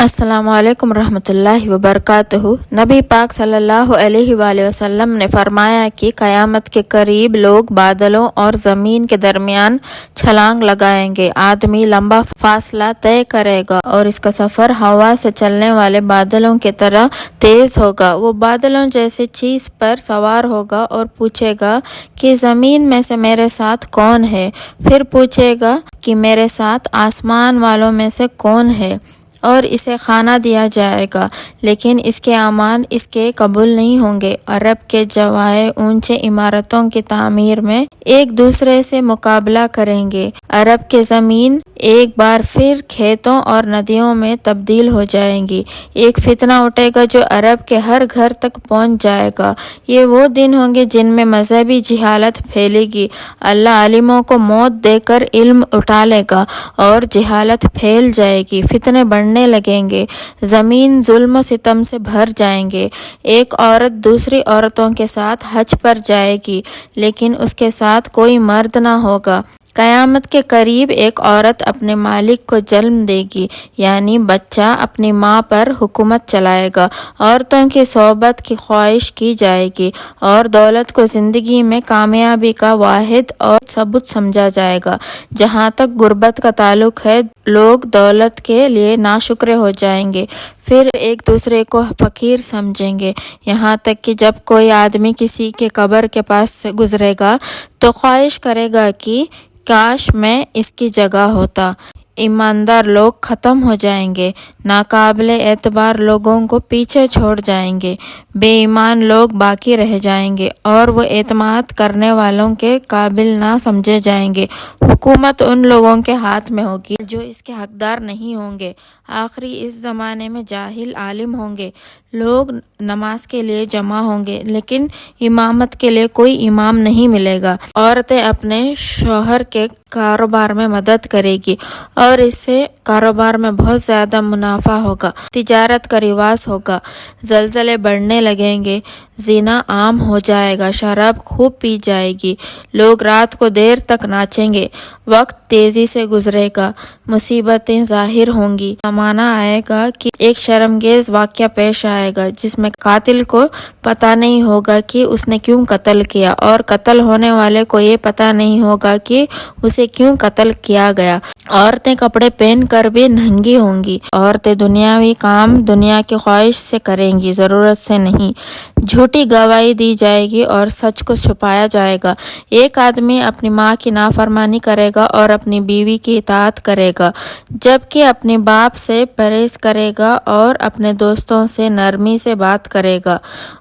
السلام علیکم ورحمۃ اللہ وبرکاتہ۔ نبی پاک صلی اللہ علیہ وآلہ وسلم نے فرمایا کہ قیامت کے قریب لوگ بادلوں اور زمین کے درمیان چھلانگ لگائیں گے۔ آدمی لمبا فاصلہ طے کرے گا اور اس کا سفر ہوا سے چلنے والے بادلوں کی طرح تیز ہوگا۔ وہ بادلوں جیسے چیز پر سوار ہوگا اور پوچھے گا کہ زمین میں سے میرے ساتھ کون ہے؟ پھر پوچھے گا کہ میرے ساتھ آسمان والوں میں سے کون ہے؟ اور اسے کھانا دیا جائے گا، لیکن اس کے اعمال اس کے قبول نہیں ہوں گے۔ عرب کے جوائے اونچے عمارتوں کی تعمیر میں ایک دوسرے سے مقابلہ کریں گے۔ عرب کی زمین ایک بار پھر کھیتوں اور ندیوں میں تبدیل ہو جائیں گی۔ ایک فتنہ اٹھے گا جو عرب کے ہر گھر تک پہنچ جائے گا۔ یہ وہ دن ہوں گے جن میں مذہبی جہالت پھیلے گی۔ اللہ عالموں کو موت دے کر علم اٹھا لے گا اور جہالت پھیل جائے گی، فتنے بڑھنے لگیں گے، زمین ظلم و ستم سے بھر جائیں گے۔ ایک عورت دوسری عورتوں کے ساتھ حج پر جائے گی، لیکن اس کے ساتھ کوئی مرد نہ ہوگا۔ قیامت کے قریب ایک عورت اپنے مالک کو جنم دے گی، یعنی بچہ اپنی ماں پر حکومت چلائے گا۔ عورتوں کی صحبت کی خواہش کی جائے گی اور دولت کو زندگی میں کامیابی کا واحد اور ثبوت سمجھا جائے گا۔ جہاں تک غربت کا تعلق ہے، لوگ دولت کے لیے ناشکر ہو جائیں گے، پھر ایک دوسرے کو فقیر سمجھیں گے، یہاں تک کہ جب کوئی آدمی کسی کے قبر کے پاس سے گزرے گا تو خواہش کرے گا کہ کاش میں اس کی جگہ ہوتا۔ ایماندار لوگ ختم ہو جائیں گے، ناقابل اعتبار لوگوں کو پیچھے چھوڑ جائیں گے، بے ایمان لوگ باقی رہ جائیں گے اور وہ اعتماد کرنے والوں کے قابل نہ سمجھے جائیں گے۔ حکومت ان لوگوں کے ہاتھ میں ہوگی جو اس کے حقدار نہیں ہوں گے۔ آخری اس زمانے میں جاہل عالم ہوں گے۔ لوگ نماز کے لیے جمع ہوں گے، لیکن امامت کے لیے کوئی امام نہیں ملے گا۔ عورتیں اپنے شوہر کے کاروبار میں مدد کرے گی اور اس سے کاروبار میں بہت زیادہ منافع ہوگا، تجارت کا رواج ہوگا، زلزلے بڑھنے لگیں گے، زنا عام ہو جائے گا، شراب خوب پی جائے گی، لوگ رات کو دیر تک ناچیں گے، وقت تیزی سے گزرے گا، مصیبتیں ظاہر ہوں گی۔ زمانہ آئے گا کہ ایک شرمگیز واقعہ پیش آئے گا جس میں قاتل کو پتہ نہیں ہوگا کہ اس نے کیوں قتل کیا اور قتل ہونے والے کو یہ پتہ نہیں ہوگا کہ اسے کیوں قتل کیا گیا۔ عورتیں کپڑے پہن کر بھی ننگی ہوں گی۔ عورتیں دنیاوی کام دنیا کی خواہش سے کریں گی، ضرورت سے نہیں۔ جھوٹی گواہی دی جائے گی اور سچ کو چھپایا جائے گا۔ ایک آدمی اپنی ماں کی نافرمانی کرے گا اور اپنی بیوی کی اطاعت کرے گا، جبکہ اپنے باپ سے پرہیز کرے گا اور اپنے دوستوں سے نرمی سے بات کرے گا۔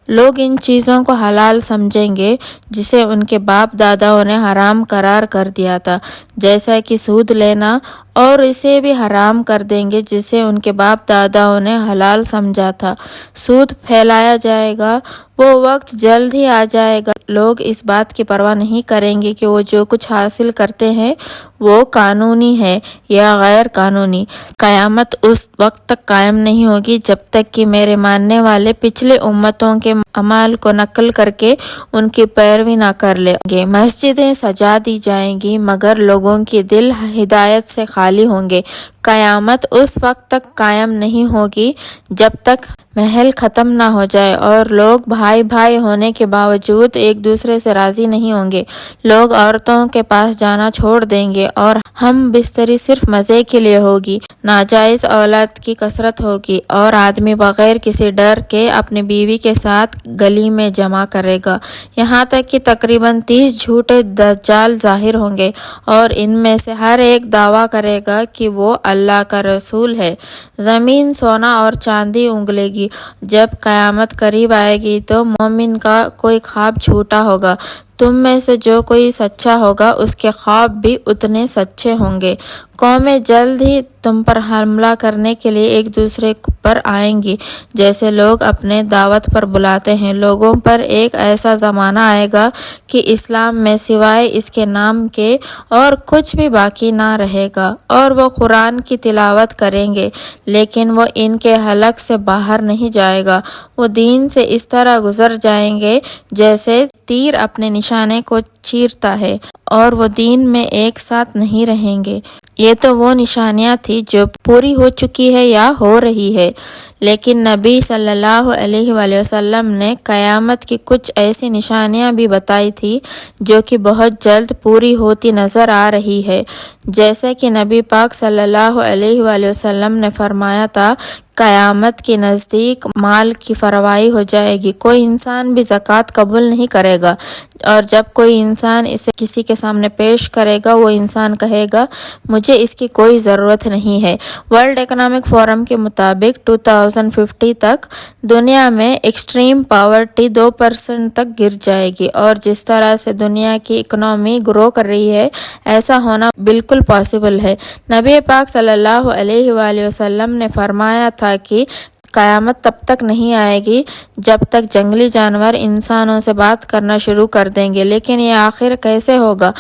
لوگ ان چیزوں کو حلال سمجھیں گے جسے ان کے باپ داداؤں نے حرام قرار کر دیا تھا، جیسا کہ سود لینا، اور اسے بھی حرام کر دیں گے جسے ان کے باپ داداؤں نے حلال سمجھا تھا۔ سود پھیلایا جائے گا، وہ وقت جلد ہی آ جائے گا۔ لوگ اس بات کی پرواہ نہیں کریں گے کہ وہ جو کچھ حاصل کرتے ہیں وہ قانونی ہے یا غیر قانونی۔ قیامت اس وقت تک قائم نہیں ہوگی جب تک کہ میرے ماننے والے پچھلے امتوں کے اعمال کو نقل کر کے ان کی پیروی نہ کر لیں گے۔ مسجدیں سجا دی جائیں گی مگر لوگوں کے دل ہدایت سے خالی ہوں گے۔ قیامت اس وقت تک قائم نہیں ہوگی جب تک محل ختم نہ ہو جائے اور لوگ بھائی بھائی ہونے کے باوجود ایک دوسرے سے راضی نہیں ہوں گے۔ لوگ عورتوں کے پاس جانا چھوڑ دیں گے اور ہم بستری صرف مزے کے لیے ہوگی۔ ناجائز اولاد کی کثرت ہوگی اور آدمی بغیر کسی ڈر کے اپنی بیوی کے ساتھ گلی میں جمع کرے گا، یہاں تک کہ تقریباً 30 جھوٹے دجال ظاہر ہوں گے اور ان میں سے ہر ایک دعویٰ کرے گا کہ وہ اللہ کا رسول ہے۔ زمین سونا اور چاندی اگلے گی۔ جب قیامت قریب آئے گی تو مومن کا کوئی خواب جھوٹا ہوگا۔ تم میں سے جو کوئی سچا ہوگا اس کے خواب بھی اتنے سچے ہوں گے۔ قومیں جلد ہی تم پر حملہ کرنے کے لیے ایک دوسرے پر آئیں گی، جیسے لوگ اپنے دعوت پر بلاتے ہیں۔ لوگوں پر ایک ایسا زمانہ آئے گا کہ اسلام میں سوائے اس کے نام کے اور کچھ بھی باقی نہ رہے گا، اور وہ قرآن کی تلاوت کریں گے لیکن وہ ان کے حلق سے باہر نہیں جائے گا۔ وہ دین سے اس طرح گزر جائیں گے جیسے تیر اپنے نشانے کو چیرتا ہے اور وہ دین میں ایک ساتھ نہیں رہیں گے۔ یہ تو وہ نشانیاں تھی جو پوری ہو چکی ہے یا ہو رہی ہے، لیکن نبی صلی اللہ علیہ وآلہ وسلم نے قیامت کی کچھ ایسی نشانیاں بھی بتائی تھی جو کہ بہت جلد پوری ہوتی نظر آ رہی ہے۔ جیسے کہ نبی پاک صلی اللہ علیہ وآلہ وسلم نے فرمایا تھا، قیامت کے نزدیک مال کی فراوانی ہو جائے گی، کوئی انسان بھی زکوٰۃ قبول نہیں کرے گا، اور جب کوئی انسان اسے کسی کے سامنے پیش کرے گا وہ انسان کہے گا مجھے اس کی کوئی ضرورت نہیں ہے۔ ورلڈ اکنامک فورم کے مطابق 2050 تک دنیا میں ایکسٹریم پاورٹی 2% تک گر جائے گی، اور جس طرح سے دنیا کی اکنامی گرو کر رہی ہے ایسا ہونا بالکل پاسبل ہے۔ نبی پاک صلی اللہ علیہ وآلہ وسلم نے فرمایا تھا کہ قیامت تب تک نہیں آئے گی جب تک جنگلی جانور انسانوں سے بات کرنا شروع کر دیں گے، لیکن یہ آخر کیسے ہوگا؟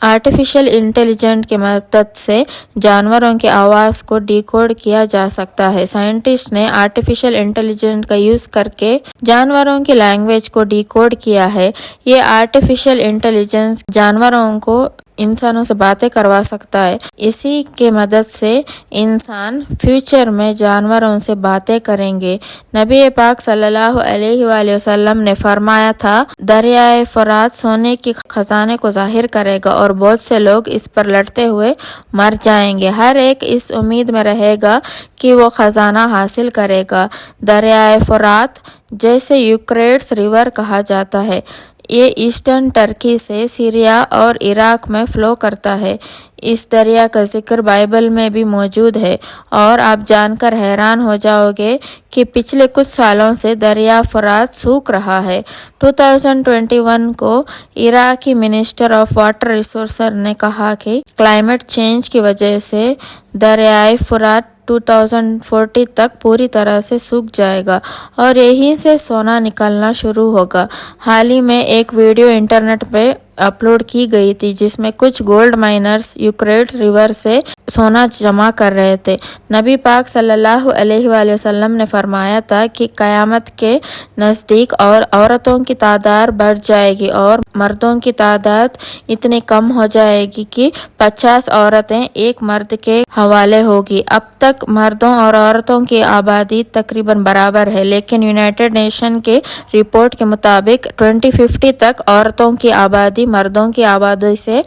آرٹیفیشل انٹیلیجنٹ کی مدد سے جانوروں کی آواز کو ڈیکوڈ کیا جا سکتا ہے۔ سائنٹسٹ نے آرٹیفیشل انٹیلیجنٹ کا یوز کر کے جانوروں کی لینگویج کو ڈیکوڈ کیا ہے۔ یہ آرٹیفیشل انٹیلیجنس جانوروں کو انسانوں سے باتیں کروا سکتا ہے۔ اسی کے مدد سے انسان فیوچر میں جانوروں سے باتیں کریں گے۔ نبی پاک صلی اللہ علیہ وآلہ وسلم نے فرمایا تھا، دریائے فرات سونے کی خزانے کو ظاہر کرے گا اور بہت سے لوگ اس پر لڑتے ہوئے مر جائیں گے۔ ہر ایک اس امید میں رہے گا کہ وہ خزانہ حاصل کرے گا۔ دریائے فرات، جیسے یوکریٹس ریور کہا جاتا ہے، یہ ایسٹرن ترکی سے سیریا اور عراق میں فلو کرتا ہے۔ اس دریا کا ذکر بائبل میں بھی موجود ہے، اور آپ جان کر حیران ہو جاؤ گے کہ پچھلے کچھ سالوں سے دریا فرات سوکھ رہا ہے۔ 2021 کو عراقی منسٹر آف واٹر ریسورسز نے کہا کہ کلائمیٹ چینج کی وجہ سے دریائے فرات 2040 تک پوری طرح سے سوکھ جائے گا اور یہیں سے سونا نکلنا شروع ہوگا۔ حال ہی میں ایک ویڈیو انٹرنیٹ پہ اپلوڈ کی گئی تھی جس میں کچھ گولڈ مائنرز یوکریٹ ریور سے سونا جمع کر رہے تھے۔ نبی پاک صلی اللہ علیہ وآلہ وسلم نے فرمایا تھا کہ قیامت کے نزدیک اور عورتوں کی تعداد بڑھ جائے گی اور مردوں کی تعداد اتنی کم ہو جائے گی کہ 50 عورتیں ایک مرد کے حوالے ہوگی۔ اب تک مردوں اور عورتوں کی آبادی تقریباً برابر ہے، لیکن یونائٹڈ نیشن کے رپورٹ کے مطابق 2050 تک عورتوں کی آبادی مردوں کی آبادی سے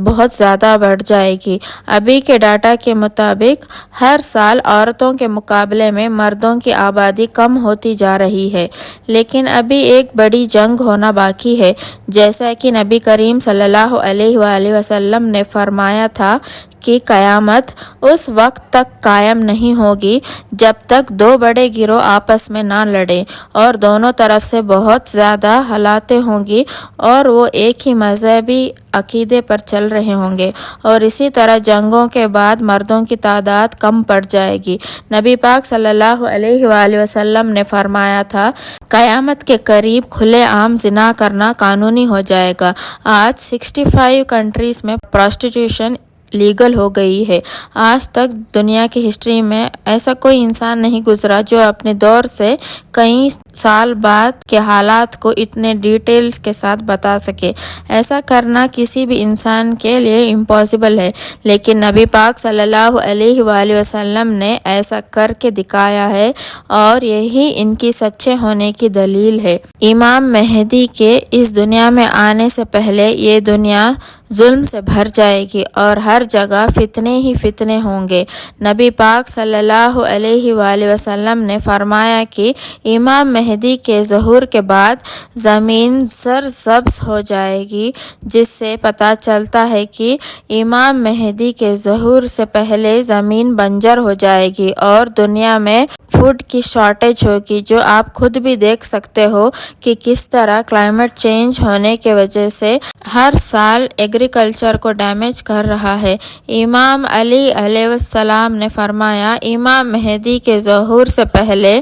بہت زیادہ بڑھ جائے گی۔ ابھی کے ڈاٹا کے مطابق ہر سال عورتوں کے مقابلے میں مردوں کی آبادی کم ہوتی جا رہی ہے، لیکن ابھی ایک بڑی جنگ ہونا باقی ہے۔ جیسا کہ نبی کریم صلی اللہ علیہ وآلہ وسلم نے فرمایا تھا کہ قیامت اس وقت تک قائم نہیں ہوگی جب تک دو بڑے گروہ آپس میں نہ لڑیں اور دونوں طرف سے بہت زیادہ ہلاکتیں ہوں گی اور وہ ایک ہی مذہبی عقیدے پر چل رہے ہوں گے، اور اسی طرح جنگوں کے بعد مردوں کی تعداد کم پڑ جائے گی۔ نبی پاک صلی اللہ علیہ وآلہ وسلم نے فرمایا تھا، قیامت کے قریب کھلے عام زنا کرنا قانونی ہو جائے گا۔ آج 65 کنٹریز میں پراسٹیٹیوشن لیگل ہو گئی ہے۔ آج تک دنیا کی ہسٹری میں ایسا کوئی انسان نہیں گزرا جو اپنے دور سے کئی سال بعد کے حالات کو اتنے ڈیٹیلز کے ساتھ بتا سکے۔ ایسا کرنا کسی بھی انسان کے لیے امپاسبل ہے، لیکن نبی پاک صلی اللہ علیہ وآلہ وسلم نے ایسا کر کے دکھایا ہے، اور یہی ان کی سچے ہونے کی دلیل ہے۔ امام مہدی کے اس دنیا میں آنے سے پہلے یہ دنیا ظلم سے بھر جائے گی اور ہر جگہ فتنے ہی فتنے ہوں گے۔ نبی پاک صلی اللہ علیہ وآلہ وسلم نے فرمایا کہ امام مہدی کے ظہور کے بعد زمین سرسبز ہو جائے گی، جس سے پتہ چلتا ہے کہ امام مہدی کے ظہور سے پہلے زمین بنجر ہو جائے گی اور دنیا میں فوڈ کی شارٹیج ہوگی، جو آپ خود بھی دیکھ سکتے ہو کہ کس طرح کلائمیٹ چینج ہونے کی وجہ سے ہر سال ایگریکلچر کو ڈیمیج کر رہا ہے۔ امام علی علیہ السلام نے فرمایا، امام مہدی کے ظہور سے پہلے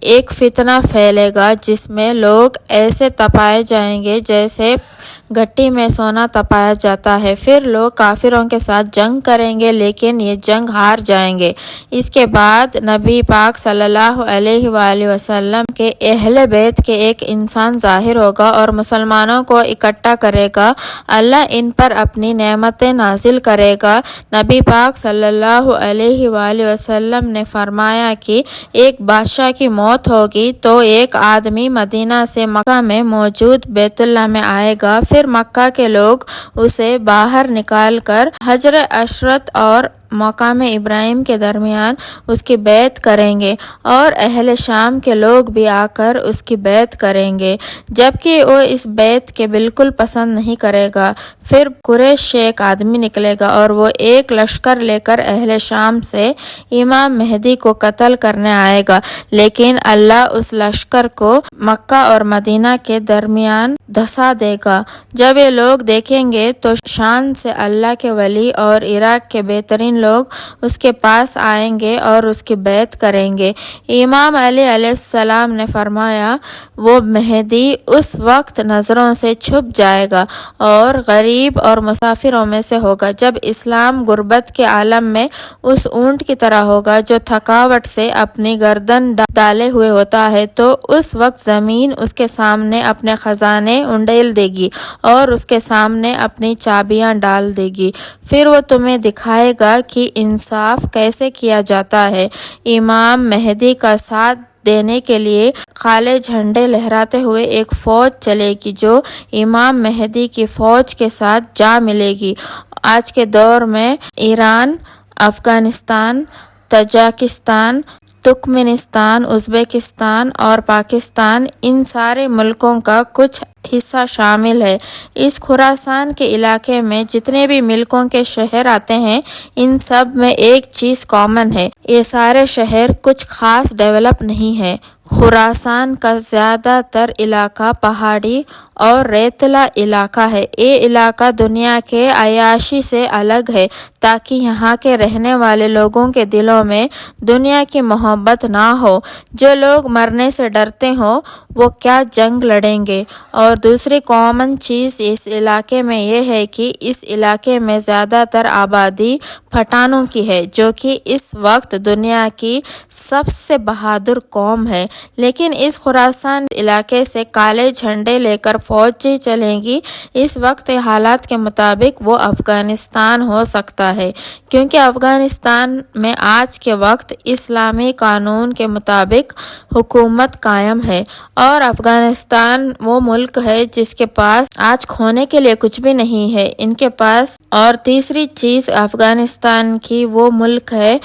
ایک فتنہ پھیلے گا جس میں لوگ ایسے تپائے جائیں گے جیسے گٹی میں سونا تپایا جاتا ہے۔ پھر لوگ کافروں کے ساتھ جنگ کریں گے لیکن یہ جنگ ہار جائیں گے۔ اس کے بعد نبی پاک صلی اللہ علیہ وآلہ وسلم کے اہل بیت کے ایک انسان ظاہر ہوگا اور مسلمانوں کو اکٹھا کرے گا۔ اللہ ان پر اپنی نعمتیں نازل کرے گا۔ نبی پاک صلی اللہ علیہ وآلہ وسلم نے فرمایا کہ ایک بادشاہ کی موت ہوگی تو ایک آدمی مدینہ سے مکہ میں موجود بیت اللہ میں آئے گا، پھر مکہ کے لوگ اسے باہر نکال کر حجر اسود اور مقام ابراہیم کے درمیان اس کی بیعت کریں گے اور اہل شام کے لوگ بھی آ کر اس کی بیعت کریں گے، جبکہ وہ اس بیعت کے بالکل پسند نہیں کرے گا۔ پھر قریش سے ایک آدمی نکلے گا اور وہ ایک لشکر لے کر اہل شام سے امام مہدی کو قتل کرنے آئے گا، لیکن اللہ اس لشکر کو مکہ اور مدینہ کے درمیان دھسا دے گا۔ جب یہ لوگ دیکھیں گے تو شام سے اللہ کے ولی اور عراق کے بہترین لوگ اس کے پاس آئیں گے اور اس کی بیعت کریں گے۔ امام علی علیہ السلام نے فرمایا، وہ مہدی اس وقت نظروں سے چھپ جائے گا اور غریب اور مسافروں میں سے ہوگا۔ جب اسلام غربت کے عالم میں اس اونٹ کی طرح ہوگا جو تھکاوٹ سے اپنی گردن ڈالے ہوئے ہوتا ہے، تو اس وقت زمین اس کے سامنے اپنے خزانے انڈیل دے گی اور اس کے سامنے اپنی چابیاں ڈال دے گی۔ پھر وہ تمہیں دکھائے گا کہ انصاف کیسے کیا جاتا ہے۔ امام مہدی کا ساتھ دینے کے لیے کالے جھنڈے لہراتے ہوئے ایک فوج چلے گی جو امام مہدی کی فوج کے ساتھ جا ملے گی۔ آج کے دور میں Iran, Afghanistan, Tajikistan, Turkmenistan, Uzbekistan اور پاکستان، ان سارے ملکوں کا کچھ حصہ شامل ہے۔ اس خراسان کے علاقے میں جتنے بھی ملکوں کے شہر آتے ہیں، ان سب میں ایک چیز کامن ہے، یہ سارے شہر کچھ خاص ڈیولپ نہیں ہیں۔ خراسان کا زیادہ تر علاقہ پہاڑی اور ریتلا علاقہ ہے۔ یہ علاقہ دنیا کے عیاشی سے الگ ہے تاکہ یہاں کے رہنے والے لوگوں کے دلوں میں دنیا کی محبت نہ ہو۔ جو لوگ مرنے سے ڈرتے ہوں وہ کیا جنگ لڑیں گے۔ اور دوسری کامن چیز اس علاقے میں یہ ہے کہ اس علاقے میں زیادہ تر آبادی پٹھانوں کی ہے، جو کہ اس وقت دنیا کی سب سے بہادر قوم ہے۔ لیکن اس خراسان علاقے سے کالے جھنڈے لے کر فوجیں چلیں گی۔ اس وقت حالات کے مطابق وہ افغانستان ہو سکتا ہے، کیونکہ افغانستان میں آج کے وقت اسلامی قانون کے مطابق حکومت قائم ہے، اور افغانستان وہ ملک ہے جس کے پاس آج کھونے کے لیے کچھ بھی نہیں ہے، ان کے پاس۔ اور تیسری چیز افغانستان کی وہ ملک ہے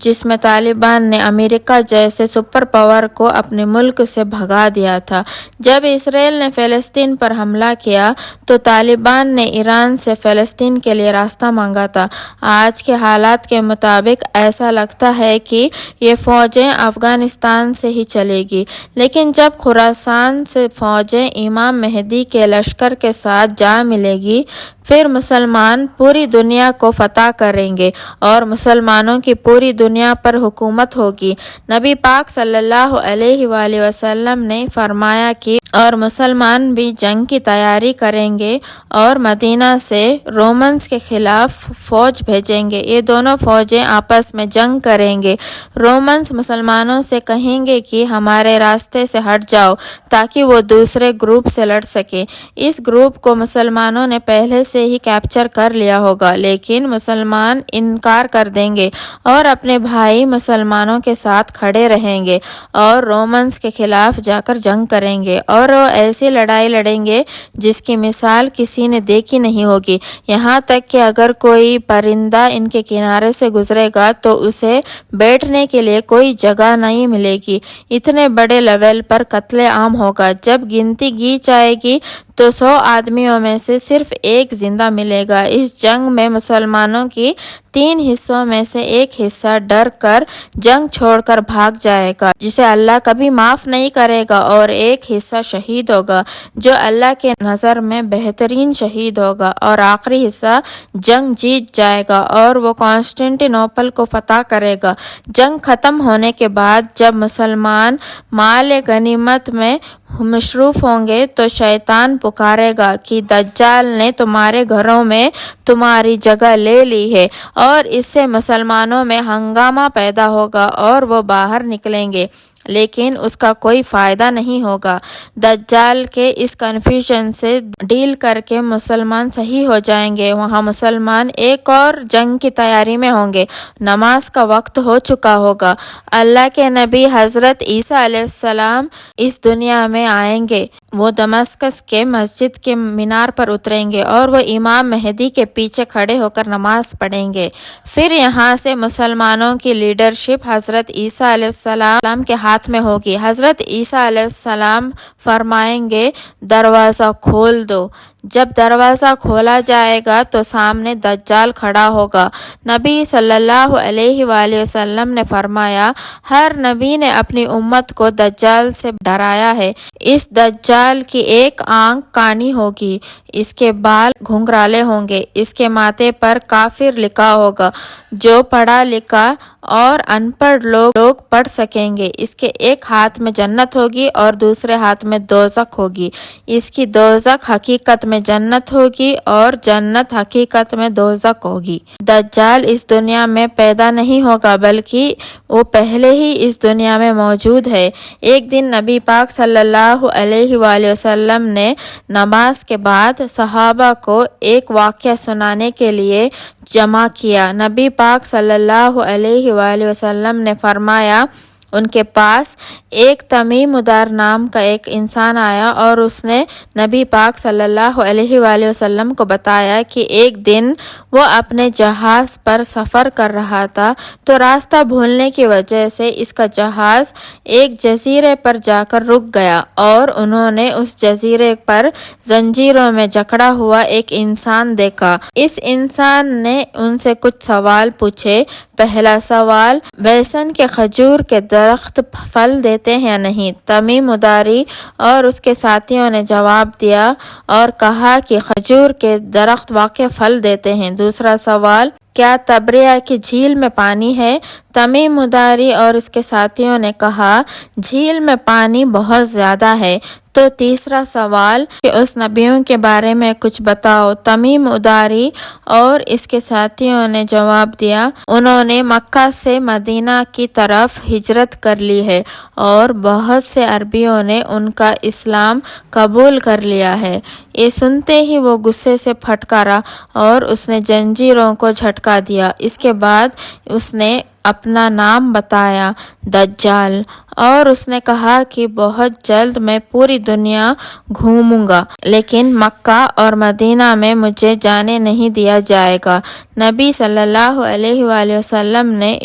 جس میں طالبان نے امریکہ جیسے سپر پاور کو اپنے ملک سے بھگا دیا تھا۔ جب اسرائیل نے فلسطین پر حملہ کیا تو طالبان نے ایران سے فلسطین کے لیے راستہ مانگا تھا۔ آج کے حالات کے مطابق ایسا لگتا ہے کہ یہ فوجیں افغانستان سے ہی چلے گی، لیکن جب خراسان سے فوجیں امام مہدی کے لشکر کے ساتھ جا ملے گی، پھر مسلمان پوری دنیا کو فتح کریں گے اور مسلمانوں کی پوری دنیا پر حکومت ہوگی۔ نبی پاک صلی اللہ علیہ وآلہ وسلم نے فرمایا کہ اور مسلمان بھی جنگ کی تیاری کریں گے اور مدینہ سے رومنز کے خلاف فوج بھیجیں گے۔ یہ دونوں فوجیں آپس میں جنگ کریں گے۔ رومنز مسلمانوں سے کہیں گے کہ ہمارے راستے سے ہٹ جاؤ تاکہ وہ دوسرے گروپ سے لڑ سکے۔ اس گروپ کو مسلمانوں نے پہلے سے ہی کیپچر کر لیا ہوگا، لیکن مسلمان انکار کر دیں گے اور اپنے بھائی مسلمانوں کے ساتھ کھڑے رہیں گے اور رومنز کے خلاف جا کر جنگ کریں گے، اور وہ ایسی لڑائی لڑیں گے جس کی مثال کسی نے دیکھی نہیں ہوگی، یہاں تک کہ اگر کوئی پرندہ ان کے کنارے سے گزرے گا تو اسے بیٹھنے کے لیے کوئی جگہ نہیں ملے گی۔ اتنے بڑے لیول پر قتل عام ہوگا۔ جب گنتی کی جائے گی تو 100 آدمیوں میں سے صرف ایک زندہ ملے گا۔ اس جنگ میں مسلمانوں کی 3 حصوں میں سے ایک حصہ ڈر کر جنگ چھوڑ کر بھاگ جائے گا جسے اللہ کبھی معاف نہیں کرے گا، اور ایک حصہ شہید ہوگا جو اللہ کے نظر میں بہترین شہید ہوگا، اور آخری حصہ جنگ جیت جائے گا اور وہ قسطنطنیہ کو فتح کرے گا۔ جنگ ختم ہونے کے بعد جب مسلمان مال غنیمت میں مصروف ہوں گے تو شیطان پکارے گا کہ دجال نے تمہارے گھروں میں تمہاری جگہ لے لی ہے، اور اس سے مسلمانوں میں ہنگامہ پیدا ہوگا اور وہ باہر نکلیں گے، لیکن اس کا کوئی فائدہ نہیں ہوگا۔ دجال کے اس کنفیوژن سے ڈیل کر کے مسلمان صحیح ہو جائیں گے۔ وہاں مسلمان ایک اور جنگ کی تیاری میں ہوں گے۔ نماز کا وقت ہو چکا ہوگا۔ اللہ کے نبی حضرت عیسیٰ علیہ السلام اس دنیا میں آئیں گے۔ وہ دمشق کے مسجد کے مینار پر اتریں گے اور وہ امام مہدی کے پیچھے کھڑے ہو کر نماز پڑھیں گے۔ پھر یہاں سے مسلمانوں کی لیڈرشپ حضرت عیسیٰ علیہ السلام کے ہاتھ میں ہوگی۔ حضرت عیسیٰ علیہ السلام فرمائیں گے دروازہ کھول دو۔ جب دروازہ کھولا جائے گا تو سامنے دجال کھڑا ہوگا۔ نبی صلی اللہ علیہ وآلہ وسلم نے فرمایا، ہر نبی نے اپنی امت کو دجال سے ڈرایا ہے۔ اس دجال کی ایک آنکھ کانی ہوگی، اس کے بال گھنگرالے ہوں گے، اس کے ماتھے پر کافر لکھا ہوگا۔ جو پڑھا لکھا اور ان پڑھ لوگ پڑھ سکیں گے۔ اس کے ایک ہاتھ میں جنت ہوگی اور دوسرے ہاتھ میں دوزخ ہوگی۔ اس کی دوزخ حقیقت میں جنت ہوگی اور جنت حقیقت میں دوزخ ہوگی۔ دجال اس دنیا میں پیدا نہیں ہوگا بلکہ وہ پہلے ہی اس دنیا میں موجود ہے۔ ایک دن نبی پاک صلی اللہ علیہ وآلہ وسلم نے نماز کے بعد صحابہ کو ایک واقعہ سنانے کے لیے جمع کیا۔ نبی پاک صلی اللہ علیہ وآلہ وسلم نے فرمایا، ان کے پاس ایک تمیم دار نام کا ایک انسان آیا اور اس نے نبی پاک صلی اللہ علیہ وآلہ وسلم کو بتایا کہ ایک دن وہ اپنے جہاز پر سفر کر رہا تھا تو راستہ بھولنے کی وجہ سے اس کا جہاز ایک جزیرے پر جا کر رک گیا، اور انہوں نے اس جزیرے پر زنجیروں میں جکڑا ہوا ایک انسان دیکھا۔ اس انسان نے ان سے کچھ سوال پوچھے۔ پہلا سوال، بیسن کے کھجور کے درخت پھل دیتے ہیں یا نہیں؟ تمیم داری اور اس کے ساتھیوں نے جواب دیا اور کہا کہ کھجور کے درخت واقع پھل دیتے ہیں۔ دوسرا سوال، کیا تبریہ کی جھیل میں پانی ہے؟ تمیم داری اور اس کے ساتھیوں نے کہا جھیل میں پانی بہت زیادہ ہے۔ تو تیسرا سوال کہ اس نبیوں کے بارے میں کچھ بتاؤ۔ تمیم داری اور اس کے ساتھیوں نے جواب دیا انہوں نے مکہ سے مدینہ کی طرف ہجرت کر لی ہے اور بہت سے عربیوں نے ان کا اسلام قبول کر لیا ہے۔ یہ سنتے ہی وہ غصے سے پھٹکارا اور اس نے زنجیروں کو جھٹکا دیا۔ اس کے بعد اس نے اپنا نام بتایا، دجال، اور اس نے کہا کہ بہت جلد میں پوری دنیا گھوموں گا لیکن مکہ اور مدینہ میں مجھے جانے نہیں دیا جائے گا۔ نبی صلی اللہ علیہ وآلہ وسلم نے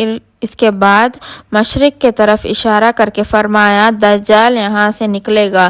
اس کے بعد مشرق کے طرف اشارہ کر کے فرمایا دجال یہاں سے نکلے گا۔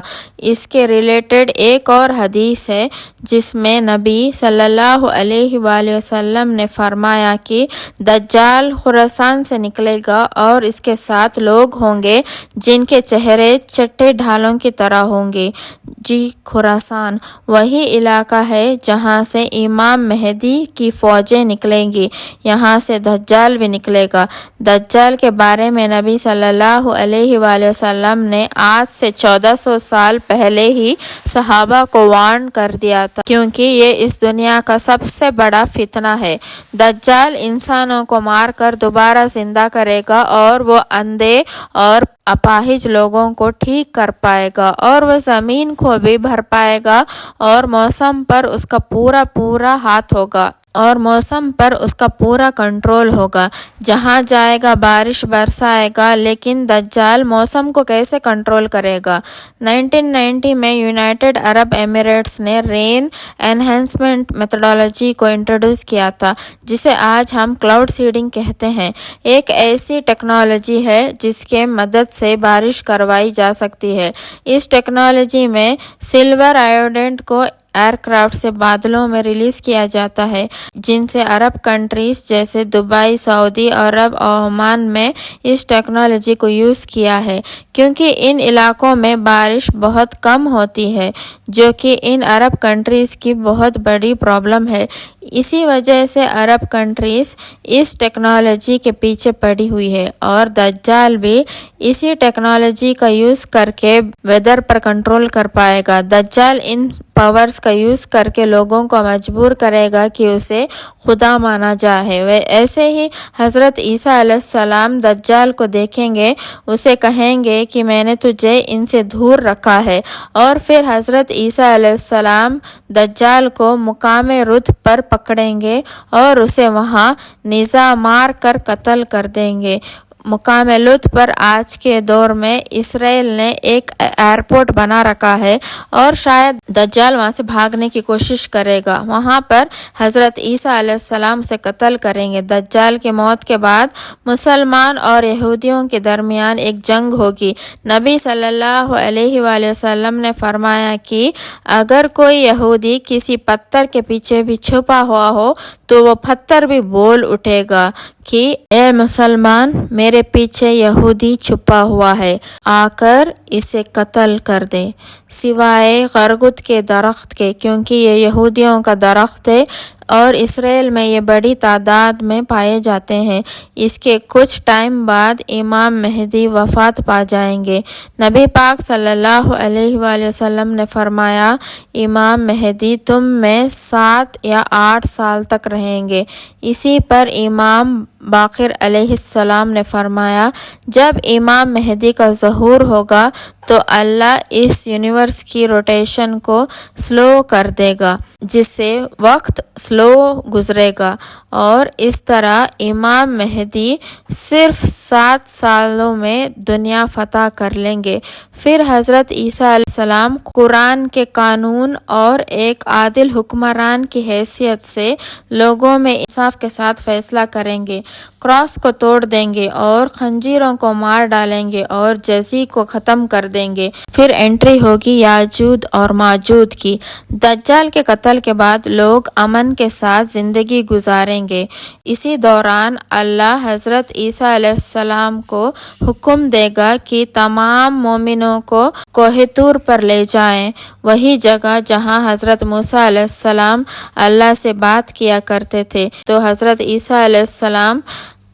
اس کے ریلیٹڈ ایک اور حدیث ہے جس میں نبی صلی اللہ علیہ وآلہ وسلم نے فرمایا کہ دجال خراسان سے نکلے گا اور اس کے ساتھ لوگ ہوں گے جن کے چہرے چٹے ڈھالوں کی طرح ہوں گے۔ جی، خراسان وہی علاقہ ہے جہاں سے امام مہدی کی فوجیں نکلیں گی، یہاں سے دجال بھی نکلے گا۔ دجال کے بارے میں نبی صلی اللہ علیہ وآلہ وسلم نے آج سے 1400 سال پہلے ہی صحابہ کو وارن کر دیا تھا، کیونکہ یہ اس دنیا کا سب سے بڑا فتنہ ہے۔ دجال انسانوں کو مار کر دوبارہ زندہ کرے گا اور وہ اندھے اور اپاہج لوگوں کو ٹھیک کر پائے گا اور وہ زمین کو بھی بھر پائے گا اور موسم پر اس کا پورا ہاتھ ہوگا اور موسم پر اس کا پورا کنٹرول ہوگا، جہاں جائے گا بارش برسائے گا۔ لیکن دجال موسم کو کیسے کنٹرول کرے گا؟ 1990 میں یونائٹڈ عرب ایمریٹس نے رین انہینسمنٹ میتھڈالوجی کو انٹروڈیوس کیا تھا، جسے آج ہم کلاؤڈ سیڈنگ کہتے ہیں۔ ایک ایسی ٹیکنالوجی ہے جس کے مدد سے بارش کروائی جا سکتی ہے۔ اس ٹیکنالوجی میں سلور آئوڈینٹ کو ایئر کرافٹ سے بادلوں میں ریلیز کیا جاتا ہے، جن سے عرب کنٹریز جیسے دبئی، سعودی عرب اور عمان میں اس ٹیکنالوجی کو یوز کیا ہے، کیونکہ ان علاقوں میں بارش بہت کم ہوتی ہے، جو کہ ان عرب کنٹریز کی بہت بڑی پرابلم ہے۔ اسی وجہ سے عرب کنٹریز اس ٹیکنالوجی کے پیچھے پڑی ہوئی ہے، اور دجال بھی اسی ٹیکنالوجی کا یوز کر کے ویدر پر کنٹرول کر پائے گا۔ دجال ان پاورز کا یوز کر کے لوگوں کو مجبور کرے گا کہ اسے خدا مانا جائے۔ ایسے ہی حضرت عیسیٰ علیہ السلام دجال کو دیکھیں گے، اسے کہیں گے کہ میں نے تجھے ان سے دور رکھا ہے، اور پھر حضرت عیسیٰ علیہ السلام دجال کو مقام رد پر پکڑیں گے اور اسے وہاں نیزہ مار کر قتل کر دیں گے۔ مقام لد پر آج کے دور میں اسرائیل نے ایک ایئرپورٹ بنا رکھا ہے، اور شاید دجال وہاں سے بھاگنے کی کوشش کرے گا۔ وہاں پر حضرت عیسیٰ علیہ السلام سے قتل کریں گے۔ دجال کی موت کے بعد مسلمان اور یہودیوں کے درمیان ایک جنگ ہوگی۔ نبی صلی اللہ علیہ وآلہ وسلم نے فرمایا کہ اگر کوئی یہودی کسی پتھر کے پیچھے بھی چھپا ہوا ہو تو وہ پتھر بھی بول اٹھے گا کہ اے مسلمان، میرے پیچھے یہودی چھپا ہوا ہے، آ کر اسے قتل کر دے، سوائے غرگد کے درخت کے، کیونکہ یہ یہودیوں کا درخت ہے اور اسرائیل میں یہ بڑی تعداد میں پائے جاتے ہیں۔ اس کے کچھ ٹائم بعد امام مہدی وفات پا جائیں گے۔ نبی پاک صلی اللہ علیہ وآلہ وسلم نے فرمایا، امام مہدی تم میں 7 یا 8 سال تک رہیں گے۔ اسی پر امام باقر علیہ السلام نے فرمایا، جب امام مہدی کا ظہور ہوگا تو اللہ اس یونیورس کی روٹیشن کو سلو کر دے گا، جس سے وقت سلو گزرے گا، اور اس طرح امام مہدی صرف 7 سالوں میں دنیا فتح کر لیں گے۔ پھر حضرت عیسیٰ علیہ السلام قرآن کے قانون اور ایک عادل حکمران کی حیثیت سے لوگوں میں انصاف کے ساتھ فیصلہ کریں گے، کراس کو توڑ دیں گے اور خنجروں کو مار ڈالیں گے اور جزی کو ختم کر دیں گے۔ پھر انٹری ہوگی یاجوج اور ماجوج کی۔ دجال کے قتل کے بعد لوگ امن کے ساتھ زندگی گزاریں گے۔ اسی دوران اللہ حضرت عیسیٰ علیہ السلام کو حکم دے گا کہ تمام مومنوں کو کوہ طور پر لے جائیں، وہی جگہ جہاں حضرت موسیٰ علیہ السلام اللہ سے بات کیا کرتے تھے۔ تو حضرت عیسیٰ علیہ السلام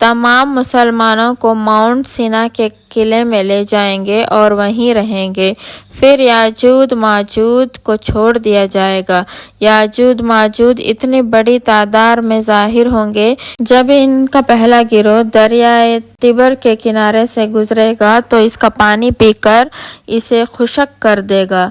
تمام مسلمانوں کو ماؤنٹ سینا کے قلعے میں لے جائیں گے اور وہیں رہیں گے۔ پھر یاجوج ماجوج کو چھوڑ دیا جائے گا۔ یاجوج ماجوج اتنی بڑی تعداد میں ظاہر ہوں گے، جب ان کا پہلا گروہ دریائے تبر کے کنارے سے گزرے گا تو اس کا پانی پی کر اسے خشک کر دے گا،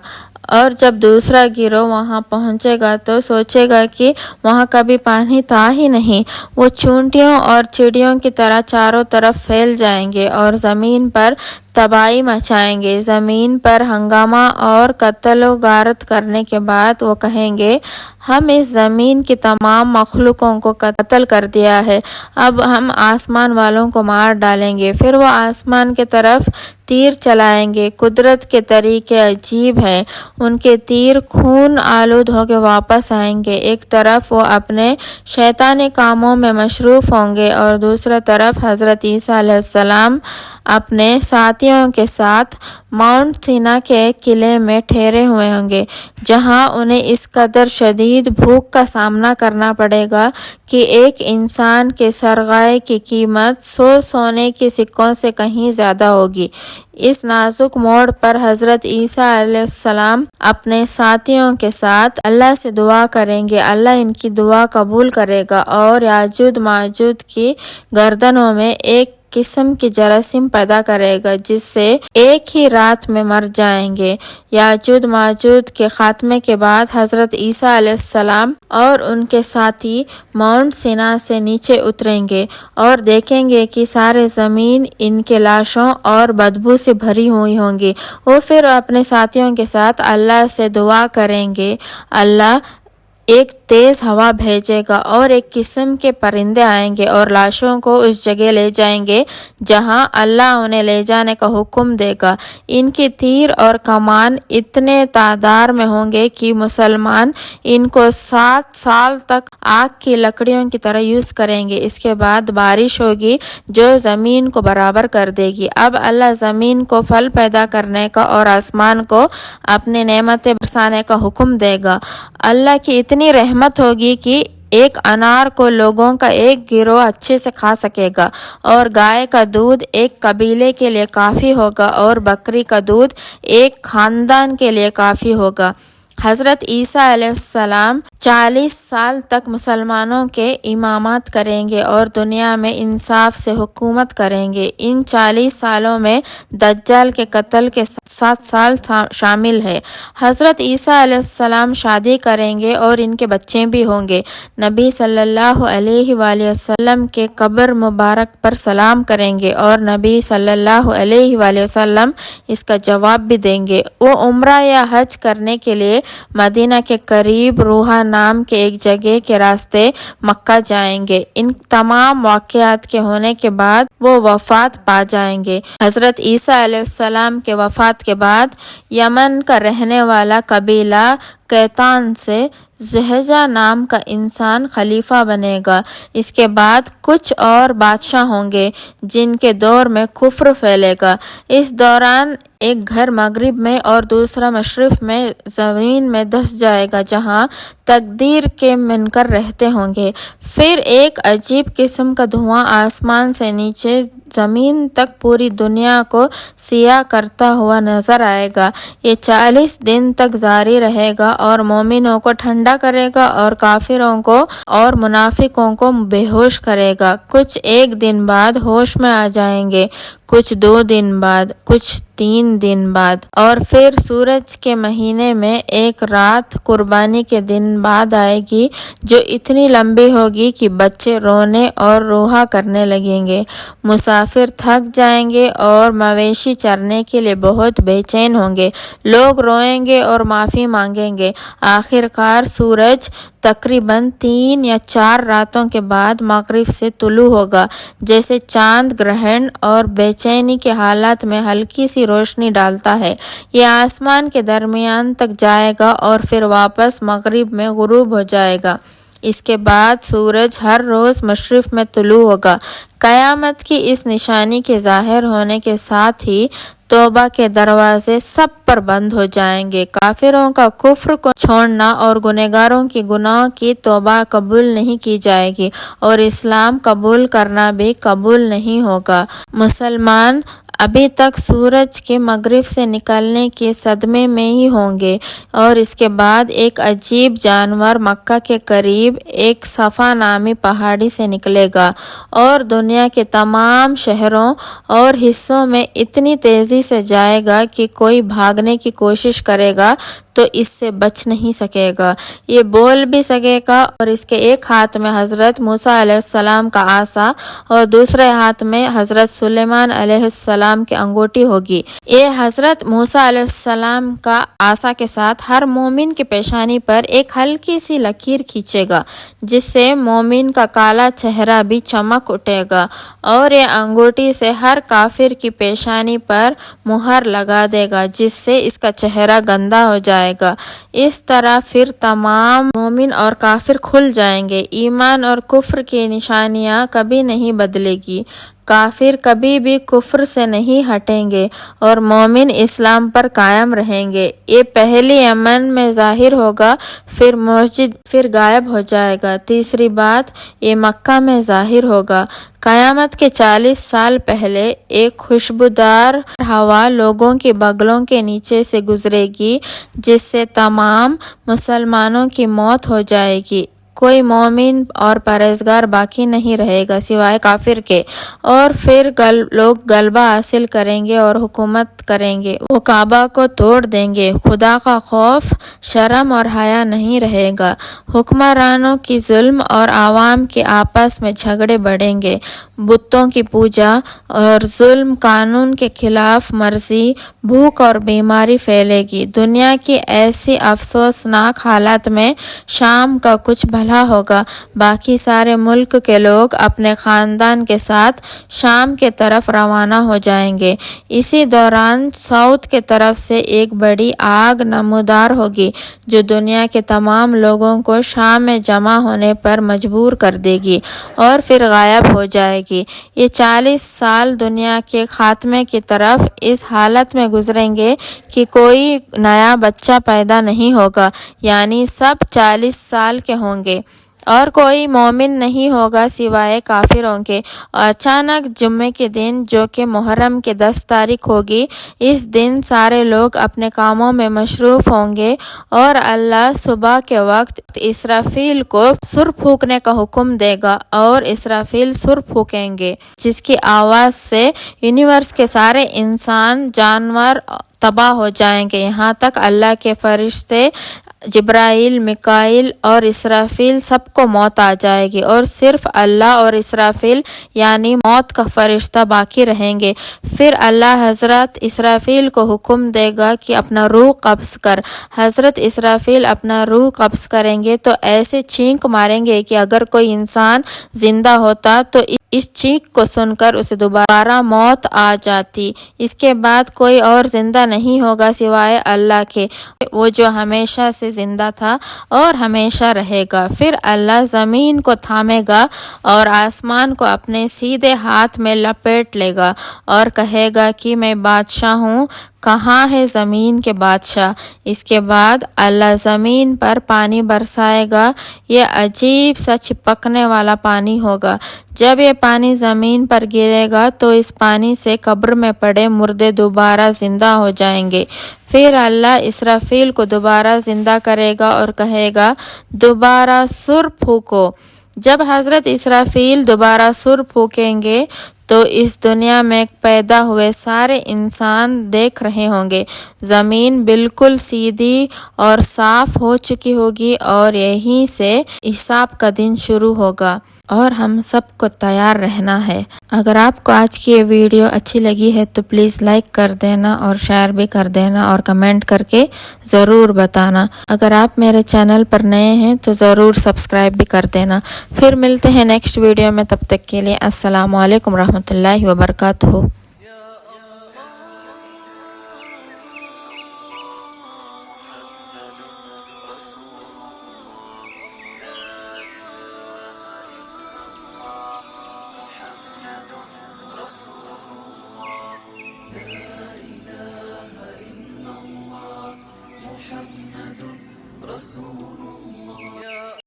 اور جب دوسرا گروہ وہاں پہنچے گا تو سوچے گا کہ وہاں کبھی پانی تھا ہی نہیں۔ وہ چونٹیوں اور چڑیوں کی طرح چاروں طرف پھیل جائیں گے اور زمین پر تباہی مچائیں گے۔ زمین پر ہنگامہ اور قتل و غارت کرنے کے بعد وہ کہیں گے، ہم اس زمین کی تمام مخلوقوں کو قتل کر دیا ہے، اب ہم آسمان والوں کو مار ڈالیں گے۔ پھر وہ آسمان کی طرف تیر چلائیں گے۔ قدرت کے طریقے عجیب ہیں، ان کے تیر خون آلود ہو کے واپس آئیں گے۔ ایک طرف وہ اپنے شیطانی کاموں میں مصروف ہوں گے اور دوسری طرف حضرت عیسیٰ علیہ السلام اپنے ساتھیوں کے ساتھ ماؤنٹ سینا کے قلعے میں ٹھہرے ہوئے ہوں گے، جہاں انہیں اس قدر شدید بھوک کا سامنا کرنا پڑے گا کہ ایک انسان کے سرغائے کی قیمت 100 سونے کے سکوں سے کہیں زیادہ ہوگی۔ اس نازک موڑ پر حضرت عیسیٰ علیہ السلام اپنے ساتھیوں کے ساتھ اللہ سے دعا کریں گے، اللہ ان کی دعا قبول کرے گا اور یاجوج ماجوج کی گردنوں میں ایک قسم کی جراثیم پیدا کرے گا جس سے ایک ہی رات میں مر جائیں گے۔ یاجوج ماجوج کے خاتمے کے بعد حضرت عیسیٰ علیہ السلام اور ان کے ساتھی ماؤنٹ سینا سے نیچے اتریں گے اور دیکھیں گے کہ سارے زمین ان کے لاشوں اور بدبو سے بھری ہوئی ہوں گی۔ وہ پھر اپنے ساتھیوں کے ساتھ اللہ سے دعا کریں گے، اللہ ایک تیز ہوا بھیجے گا اور ایک قسم کے پرندے آئیں گے اور لاشوں کو اس جگہ لے جائیں گے جہاں اللہ انہیں لے جانے کا حکم دے گا۔ ان کی تیر اور کمان اتنے تعداد میں ہوں گے کہ مسلمان ان کو 7 سال تک آگ کی لکڑیوں کی طرح یوز کریں گے۔ اس کے بعد بارش ہوگی جو زمین کو برابر کر دے گی۔ اب اللہ زمین کو پھل پیدا کرنے کا اور آسمان کو اپنے نعمتیں برسانے کا حکم دے گا۔ اللہ کی اتنی رحمت ہوگی کہ ایک انار کو لوگوں کا ایک گروہ اچھے سے کھا سکے گا، اور گائے کا دودھ ایک قبیلے کے لیے کافی ہوگا، اور بکری کا دودھ ایک خاندان کے لیے کافی ہوگا۔ حضرت عیسیٰ علیہ السلام 40 سال تک مسلمانوں کے امامت کریں گے اور دنیا میں انصاف سے حکومت کریں گے۔ ان 40 سالوں میں دجال کے قتل کے 7 سال شامل ہے۔ حضرت عیسیٰ علیہ السلام شادی کریں گے اور ان کے بچے بھی ہوں گے۔ نبی صلی اللہ علیہ وآلہ وسلم کے قبر مبارک پر سلام کریں گے اور نبی صلی اللہ علیہ وآلہ وسلم اس کا جواب بھی دیں گے۔ وہ عمرہ یا حج کرنے کے لیے مدینہ کے قریب روحا نام کے ایک جگہ کے راستے مکہ جائیں گے۔ ان تمام واقعات کے ہونے کے بعد وہ وفات پا جائیں گے۔ حضرت عیسیٰ علیہ السلام کے وفات کے بعد یمن کا رہنے والا قبیلہ قیطان سے زحجہ نام کا انسان خلیفہ بنے گا۔ اس کے بعد کچھ اور بادشاہ ہوں گے جن کے دور میں کفر پھیلے گا۔ اس دوران ایک گھر مغرب میں اور دوسرا مشرق میں زمین میں دھس جائے گا جہاں تقدیر کے منکر رہتے ہوں گے۔ پھر ایک عجیب قسم کا دھواں آسمان سے نیچے زمین تک پوری دنیا کو سیاہ کرتا ہوا نظر آئے گا۔ یہ 40 دن تک جاری رہے گا اور مومنوں کو ٹھنڈا کرے گا اور کافروں کو اور منافقوں کو بے ہوش کرے گا۔ کچھ 1 دن بعد ہوش میں آ جائیں گے، کچھ 2 دن بعد، کچھ 3 دن بعد، اور پھر سورج کے مہینے میں ایک رات قربانی کے دن بعد آئے گی جو اتنی لمبی ہوگی کہ بچے رونے اور روحا کرنے لگیں گے۔ مسافر تھک جائیں گے اور مویشی چرنے کے لیے بہت بے چین ہوں گے۔ لوگ روئیں گے اور معافی مانگیں گے۔ آخر کار سورج تقریباً 3 یا 4 راتوں کے بعد مغرب سے طلوع ہوگا، جیسے چاند گرہن اور بے چینی کے حالات میں ہلکی سی روشنی ڈالتا ہے۔ یہ آسمان کے درمیان تک جائے گا اور پھر واپس مغرب میں غروب ہو جائے گا۔ اس کے بعد سورج ہر روز مشرق میں طلوع ہوگا۔ قیامت کی اس نشانی کے ظاہر ہونے کے ساتھ ہی توبہ کے دروازے سب پر بند ہو جائیں گے۔ کافروں کا کفر کو چھوڑنا اور گنہگاروں کی گناہوں کی توبہ قبول نہیں کی جائے گی اور اسلام قبول کرنا بھی قبول نہیں ہوگا۔ مسلمان ابھی تک سورج کے مغرب سے نکلنے کے صدمے میں ہی ہوں گے، اور اس کے بعد ایک عجیب جانور مکہ کے قریب ایک صفا نامی پہاڑی سے نکلے گا اور دنیا کے تمام شہروں اور حصوں میں اتنی تیزی سے جائے گا کہ کوئی بھاگنے کی کوشش کرے گا تو اس سے بچ نہیں سکے گا۔ یہ بول بھی سکے گا اور اس کے ایک ہاتھ میں حضرت موسیٰ علیہ السلام کا عصا اور دوسرے ہاتھ میں حضرت سلیمان علیہ السلام کی انگوٹھی ہوگی۔ یہ حضرت موسیٰ علیہ السلام کا عصا کے ساتھ ہر مومن کی پیشانی پر ایک ہلکی سی لکیر کھینچے گا جس سے مومن کا کالا چہرہ بھی چمک اٹھے گا، اور یہ انگوٹھی سے ہر کافر کی پیشانی پر مہر لگا دے گا جس سے اس کا چہرہ گندا ہو جائے گا۔ اس طرح پھر تمام مومن اور کافر کھل جائیں گے۔ ایمان اور کفر کی نشانیاں کبھی نہیں بدلے گی۔ کافر کبھی بھی کفر سے نہیں ہٹیں گے اور مومن اسلام پر قائم رہیں گے۔ یہ پہلی یمن میں ظاہر ہوگا، پھر مسجد، پھر غائب ہو جائے گا۔ تیسری بات، یہ مکہ میں ظاہر ہوگا۔ قیامت کے 40 سال پہلے ایک خوشبودار ہوا لوگوں کے بغلوں کے نیچے سے گزرے گی جس سے تمام مسلمانوں کی موت ہو جائے گی۔ کوئی مومن اور پرہیزگار باقی نہیں رہے گا سوائے کافر کے، اور پھر لوگ غلبہ حاصل کریں گے اور حکومت کریں گے، وہ کعبہ کو توڑ دیں گے، خدا کا خوف، شرم اور حیا نہیں رہے گا، حکمرانوں کی ظلم اور عوام کے آپس میں جھگڑے بڑھیں گے، بتوں کی پوجا اور ظلم، قانون کے خلاف ورزی، بھوک اور بیماری پھیلے گی۔ دنیا کی ایسی افسوسناک حالت میں شام کا کچھ بھلا ہوگا، باقی سارے ملک کے لوگ اپنے خاندان کے ساتھ شام کے طرف روانہ ہو جائیں گے۔ اسی دوران سعود کی طرف سے ایک بڑی آگ نمودار ہوگی جو دنیا کے تمام لوگوں کو شام میں جمع ہونے پر مجبور کر دے گی اور پھر غائب ہو جائے گی۔ یہ 40 سال دنیا کے خاتمے کی طرف اس حالت میں گزریں گے کہ کوئی نیا بچہ پیدا نہیں ہوگا، یعنی سب 40 سال کے ہوں گے، اور کوئی مومن نہیں ہوگا سوائے کافروں کے۔ اور اچانک جمعے کے دن جو کہ محرم کی 10 تاریخ ہوگی، اس دن سارے لوگ اپنے کاموں میں مصروف ہوں گے اور اللہ صبح کے وقت اسرافیل کو سر پھونکنے کا حکم دے گا، اور اسرافیل سر پھونکیں گے جس کی آواز سے یونیورس کے سارے انسان جانور تباہ ہو جائیں گے، یہاں تک اللہ کے فرشتے جبرائیل، میکائیل اور اسرافیل سب کو موت آ جائے گی، اور صرف اللہ اور اسرافیل یعنی موت کا فرشتہ باقی رہیں گے۔ پھر اللہ حضرت اسرافیل کو حکم دے گا کہ اپنا روح قبض کر۔ حضرت اسرافیل اپنا روح قبض کریں گے تو ایسے چینک ماریں گے کہ اگر کوئی انسان زندہ ہوتا تو اس چیخ کو سن کر اسے دوبارہ موت آ جاتی۔ اس کے بعد کوئی اور زندہ نہیں ہوگا سوائے اللہ کے، وہ جو ہمیشہ سے زندہ تھا اور ہمیشہ رہے گا۔ پھر اللہ زمین کو تھامے گا اور آسمان کو اپنے سیدھے ہاتھ میں لپیٹ لے گا اور کہے گا کہ میں بادشاہ ہوں، کہاں ہے زمین کے بادشاہ؟ اس کے بعد اللہ زمین پر پانی برسائے گا، یہ عجیب سا چپکنے والا پانی ہوگا۔ جب یہ پانی زمین پر گرے گا تو اس پانی سے قبر میں پڑے مردے دوبارہ زندہ ہو جائیں گے۔ پھر اللہ اسرافیل کو دوبارہ زندہ کرے گا اور کہے گا دوبارہ سر پھونکو۔ جب حضرت اسرافیل دوبارہ سر پھونکیں گے تو اس دنیا میں پیدا ہوئے سارے انسان دیکھ رہے ہوں گے، زمین بالکل سیدھی اور صاف ہو چکی ہوگی، اور یہیں سے حساب کا دن شروع ہوگا، اور ہم سب کو تیار رہنا ہے۔ اگر آپ کو آج کی یہ ویڈیو اچھی لگی ہے تو پلیز لائک کر دینا اور شیئر بھی کر دینا اور کمنٹ کر کے ضرور بتانا۔ اگر آپ میرے چینل پر نئے ہیں تو ضرور سبسکرائب بھی کر دینا۔ پھر ملتے ہیں نیکسٹ ویڈیو میں، تب تک کے لیے السلام علیکم ورحمۃ اللہ وبرکاتہ۔